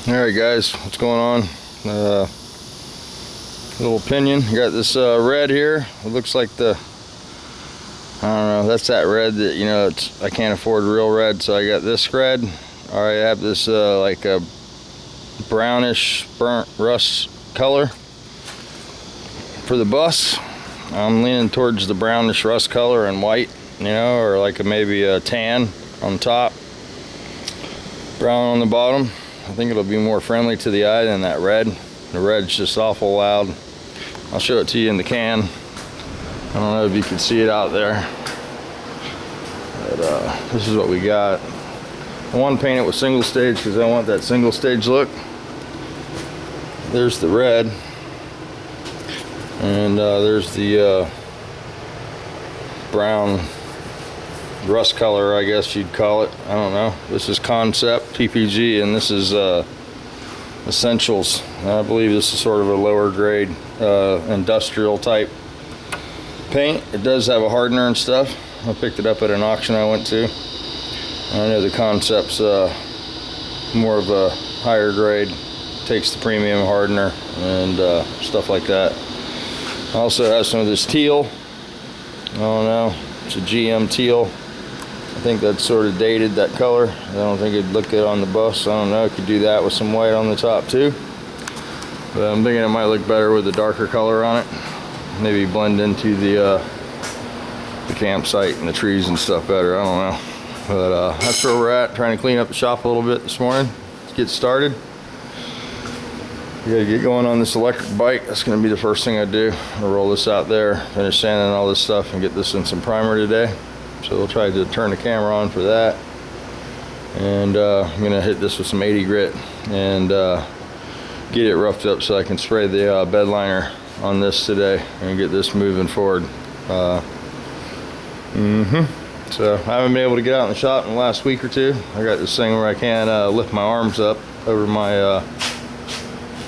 Alright guys, what's going on? Little opinion. You got this red here. It looks like I don't know, that's that red that, you know, I can't afford real red, so I got this red. Alright, I have this like a brownish burnt rust color for the bus. I'm leaning towards the brownish rust color and white, you know, or like maybe a tan on top, brown on the bottom. I think it'll be more friendly to the eye than that red. The red's just awful loud. I'll show it to you in the can. I don't know if you can see it out there, but this is what we got. I want to paint it with single stage because I want that single stage look. There's the red, and there's the brown rust color, I guess you'd call it. I don't know. This is Concept TPG, and this is Essentials. I believe this is sort of a lower grade industrial type paint. It does have a hardener and stuff. I picked it up at an auction I went to. I know the Concept's more of a higher grade, takes the premium hardener and stuff like that. I also have some of this teal. I don't know, it's a GM teal. I think that's sort of dated, that color. I don't think it'd look good on the bus. I don't know, I could do that with some white on the top too. But I'm thinking it might look better with a darker color on it. Maybe blend into the campsite and the trees and stuff better, I don't know. But that's where we're at, trying to clean up the shop a little bit this morning. Let's get started. We gotta get going on this electric bike. That's gonna be the first thing I do. I'll roll this out there, finish sanding all this stuff, and get this in some primer today. So we'll try to turn the camera on for that. And I'm gonna hit this with some 80 grit and get it roughed up so I can spray the bed liner on this today and get this moving forward. So I haven't been able to get out in the shop in the last week or two. I got this thing where I can't lift my arms up over my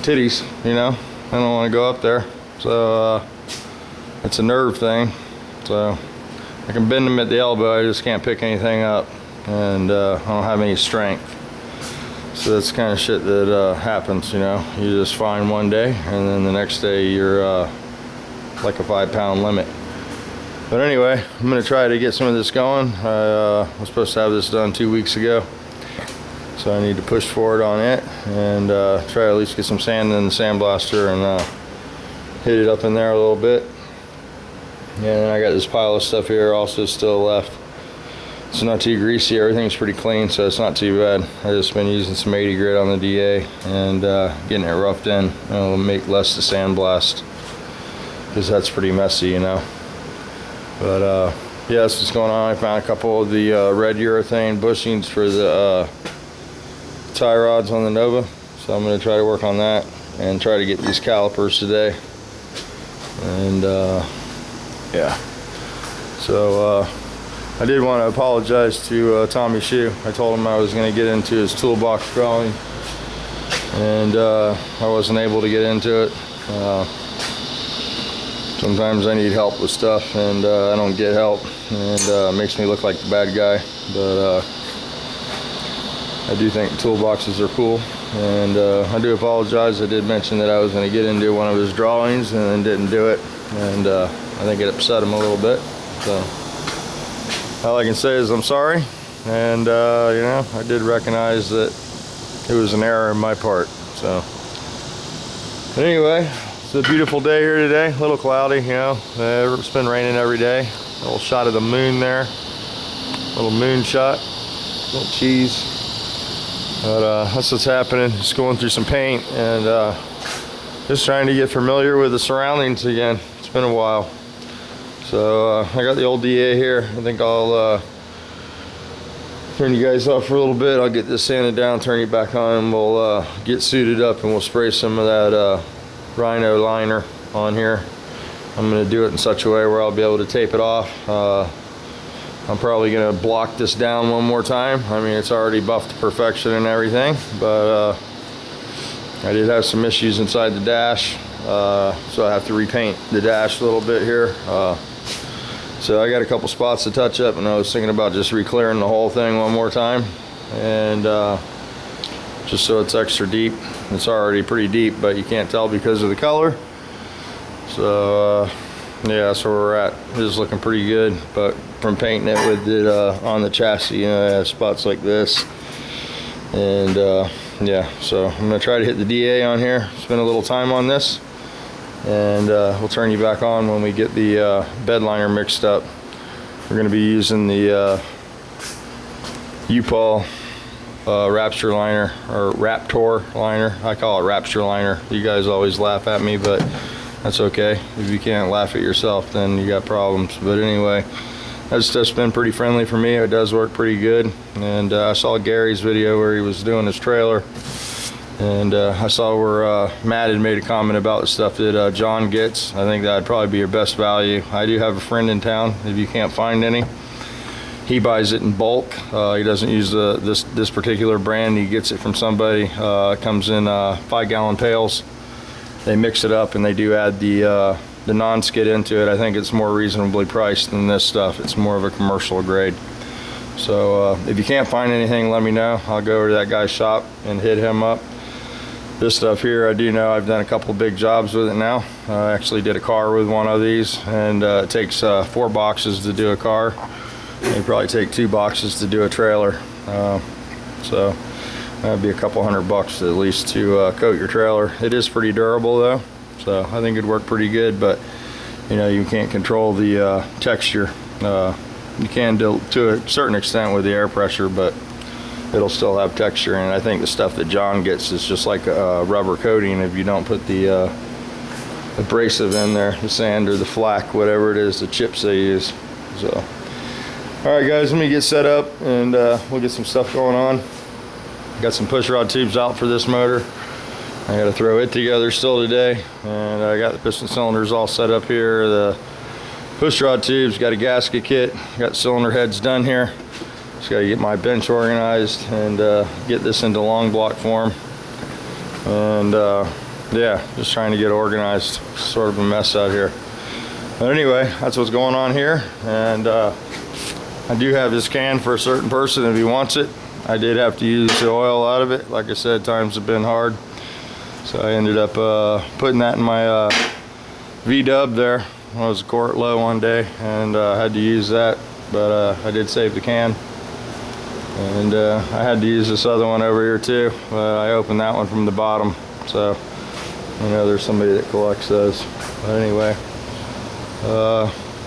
titties, you know. I don't want to go up there. So it's a nerve thing. So I can bend them at the elbow, I just can't pick anything up, and I don't have any strength. So that's the kind of shit that happens, you know. You just fine one day, and then the next day you're like a 5-pound limit. But anyway, I'm going to try to get some of this going. I was supposed to have this done 2 weeks ago, so I need to push forward on it and try to at least get some sand in the sandblaster and hit it up in there a little bit. And then I got this pile of stuff here also still left. It's not too greasy, everything's pretty clean, so it's not too bad. I just been using some 80 grit on the DA and getting it roughed in. It'll make less to sandblast because that's pretty messy, you know. But yeah, that's what's going on. I found a couple of the red urethane bushings for the tie rods on the Nova, so I'm going to try to work on that and try to get these calipers today. And yeah, so I did want to apologize to Tommy Shoe. I told him I was going to get into his toolbox drawing, and I wasn't able to get into it. Sometimes I need help with stuff, and I don't get help, and it makes me look like the bad guy. But I do think toolboxes are cool, and I do apologize. I did mention that I was going to get into one of his drawings and then didn't do it, and I think it upset him a little bit. So all I can say is I'm sorry, and you know, I did recognize that it was an error on my part. So but anyway, it's a beautiful day here today. A little cloudy, you know. It's been raining every day. A little shot of the moon there, little moon shot, little cheese. But that's what's happening. Just going through some paint and just trying to get familiar with the surroundings again. It's been a while. So I got the old DA here. I think I'll turn you guys off for a little bit. I'll get this sanded down, turn you back on, and we'll get suited up and we'll spray some of that Rhino liner on here. I'm going to do it in such a way where I'll be able to tape it off. I'm probably going to block this down one more time. I mean, it's already buffed to perfection and everything, but I did have some issues inside the dash, so I have to repaint the dash a little bit here. So I got a couple spots to touch up, and I was thinking about just re-clearing the whole thing one more time and just so it's extra deep. It's already pretty deep, but you can't tell because of the color. So yeah, that's where we're at. It is looking pretty good, but from painting it with it on the chassis, you know, it has spots like this. And yeah, so I'm gonna try to hit the DA on here, spend a little time on this, and we'll turn you back on when we get the bed liner mixed up. We're gonna be using the U-POL Rapture liner, or Raptor liner. I call it Rapture liner. You guys always laugh at me, but that's okay. If you can't laugh at yourself, then you got problems. But anyway, that stuff's been pretty friendly for me. It does work pretty good. And I saw Gary's video where he was doing his trailer, and I saw where Matt had made a comment about the stuff that John gets. I think that'd probably be your best value. I do have a friend in town, if you can't find any, he buys it in bulk. He doesn't use this particular brand. He gets it from somebody. It comes in 5-gallon pails. They mix it up and they do add the non-skid into it. I think it's more reasonably priced than this stuff. It's more of a commercial grade. So if you can't find anything, let me know. I'll go over to that guy's shop and hit him up. This stuff here, I do know I've done a couple of big jobs with it now. I actually did a car with one of these, and it takes 4 boxes to do a car. You probably take 2 boxes to do a trailer. So that'd be a couple $100 at least to coat your trailer. It is pretty durable though, so I think it'd work pretty good. But you know, you can't control the texture. You can do to a certain extent with the air pressure, but it'll still have texture. And I think the stuff that John gets is just like a rubber coating if you don't put the abrasive in there, the sand or the flak, whatever it is, the chips they use. So alright guys, let me get set up and we'll get some stuff going on. Got some push rod tubes out for this motor. I got to throw it together still today, and I got the piston cylinders all set up here. The push rod tubes, got a gasket kit, got cylinder heads done here. Just got to get my bench organized and get this into long block form. And yeah, just trying to get organized. Sort of a mess out here. But anyway, that's what's going on here. And I do have this can for a certain person if he wants it. I did have to use the oil out of it. Like I said, times have been hard. So I ended up putting that in my V-dub there. I was quart low one day and had to use that. But I did save the can. And I had to use this other one over here too. I opened that one from the bottom. So I know there's somebody that collects those. But anyway,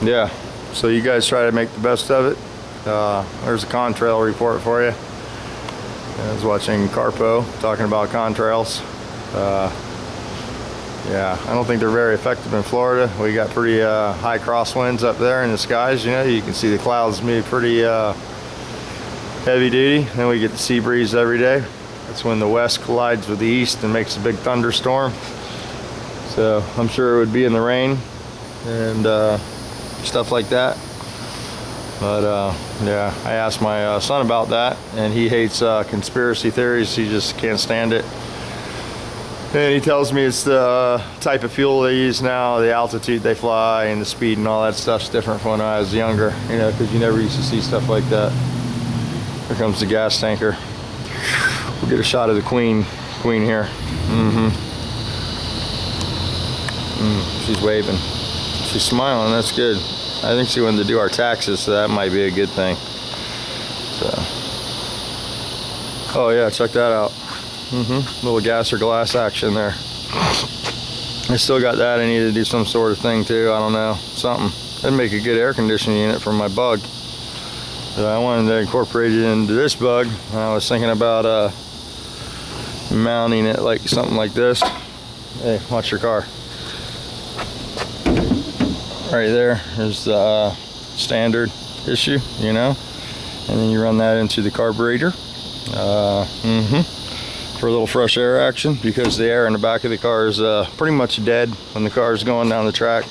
yeah. So you guys try to make the best of it. There's a contrail report for you. I was watching Carpo talking about contrails. Yeah, I don't think they're very effective in Florida. We got pretty high crosswinds up there in the skies. You know, you can see the clouds be pretty heavy duty. Then we get the sea breeze every day. That's when the west collides with the east and makes a big thunderstorm. So I'm sure it would be in the rain and stuff like that. But yeah, I asked my son about that, and he hates conspiracy theories. He just can't stand it. And he tells me it's the type of fuel they use now, the altitude they fly, and the speed and all that stuff's different from when I was younger, you know, because you never used to see stuff like that. Here comes the gas tanker. We'll get a shot of the queen here. She's waving. She's smiling, that's good. I think she wanted to do our taxes, so that might be a good thing. So, oh yeah, check that out. Little gas or glass action there. I still got that. I need to do some sort of thing too. I don't know, something. That'd make a good air conditioning unit for my Bug. But I wanted to incorporate it into this Bug. I was thinking about mounting it like something like this. Hey, watch your car. Right there is the standard issue, you know, and then you run that into the carburetor for a little fresh air action, because the air in the back of the car is pretty much dead when the car is going down the track.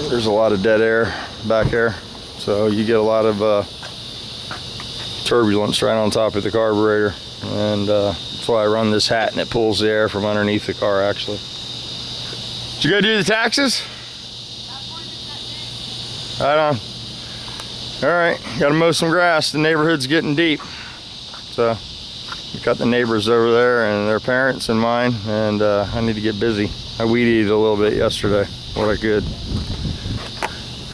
There's a lot of dead air back here, so you get a lot of turbulence right on top of the carburetor, and that's why I run this hat, and it pulls the air from underneath the car actually. Did you go do the taxes? Right on. All right, gotta mow some grass. The neighborhood's getting deep. So Got the neighbors over there and their parents and mine, and I need to get busy. I weed eated a little bit yesterday. What I could.